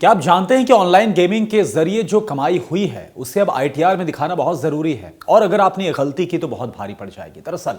क्या आप जानते हैं कि ऑनलाइन गेमिंग के जरिए जो कमाई हुई है उसे अब आईटीआर में दिखाना बहुत जरूरी है, और अगर आपने ये गलती की तो बहुत भारी पड़ जाएगी। दरअसल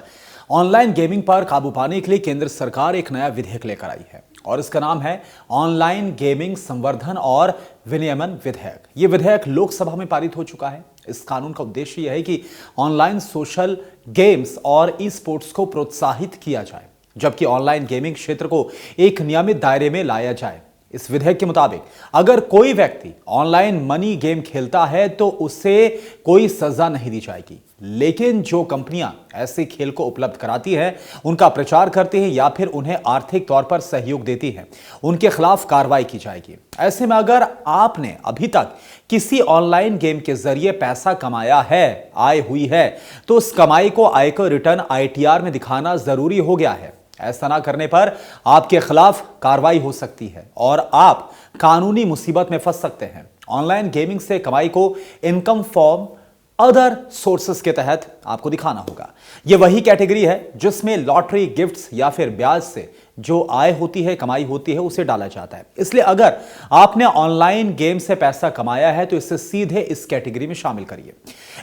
ऑनलाइन गेमिंग पर काबू पाने के लिए केंद्र सरकार एक नया विधेयक लेकर आई है और इसका नाम है ऑनलाइन गेमिंग संवर्धन और विनियमन विधेयक। ये विधेयक लोकसभा में पारित हो चुका है। इस कानून का उद्देश्य यह है कि ऑनलाइन सोशल गेम्स और ई स्पोर्ट्स को प्रोत्साहित किया जाए, जबकि ऑनलाइन गेमिंग क्षेत्र को एक नियमित दायरे में लाया जाए। इस विधेयक के मुताबिक अगर कोई व्यक्ति ऑनलाइन मनी गेम खेलता है तो उसे कोई सजा नहीं दी जाएगी, लेकिन जो कंपनियां ऐसे खेल को उपलब्ध कराती हैं, उनका प्रचार करती हैं या फिर उन्हें आर्थिक तौर पर सहयोग देती हैं, उनके खिलाफ कार्रवाई की जाएगी। ऐसे में अगर आपने अभी तक किसी ऑनलाइन गेम के जरिए पैसा कमाया है, आय हुई है, तो उस कमाई को आयकर रिटर्न आईटीआर में दिखाना जरूरी हो गया है। ऐसा ना करने पर आपके खिलाफ कार्रवाई हो सकती है और आप कानूनी मुसीबत में फंस सकते हैं। ऑनलाइन गेमिंग से कमाई को इनकम फ्रॉम अदर सोर्सेस के तहत आपको दिखाना होगा। यह वही कैटेगरी है जिसमें लॉटरी, गिफ्ट्स या फिर ब्याज से जो आय होती है, कमाई होती है, उसे डाला जाता है। इसलिए अगर आपने ऑनलाइन गेम से पैसा कमाया है तो इसे सीधे इस कैटेगरी में शामिल करिए।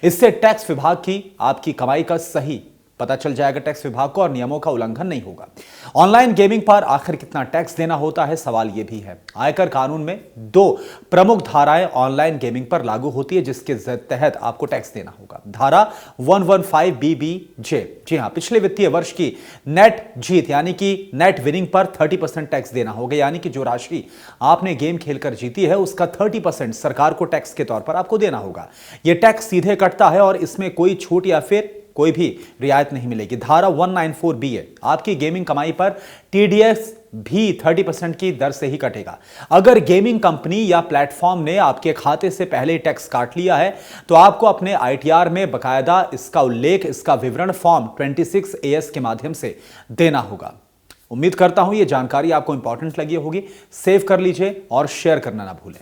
इससे टैक्स विभाग की आपकी कमाई का सही पता चल जाएगा टैक्स विभाग को, और नियमों का उल्लंघन नहीं होगा। ऑनलाइन गेमिंग पर आखिर कितना टैक्स देना होता है, सवाल यह भी है। आयकर कानून में दो प्रमुख धाराएं ऑनलाइन गेमिंग पर लागू होती है जिसके तहत आपको टैक्स देना होगा। धारा 115 BBJ, जी हां, पिछले वित्तीय वर्ष की नेट जीत यानी कि नेट विनिंग पर 30% टैक्स देना होगा, यानी कि जो राशि आपने गेम खेलकर जीती है उसका 30% सरकार को टैक्स के तौर पर आपको देना होगा। यह टैक्स सीधे कटता है और इसमें कोई छूट या फिर कोई भी रियायत नहीं मिलेगी। धारा 194B है, आपकी गेमिंग कमाई पर टीडीएस भी 30% की दर से ही कटेगा। अगर गेमिंग कंपनी या प्लेटफॉर्म ने आपके खाते से पहले टैक्स काट लिया है तो आपको अपने आईटीआर में बकायदा इसका उल्लेख, इसका विवरण फॉर्म 26AS के माध्यम से देना होगा। उम्मीद करता हूं यह जानकारी आपको इंपॉर्टेंट लगी होगी। सेव कर लीजिए और शेयर करना ना भूलें।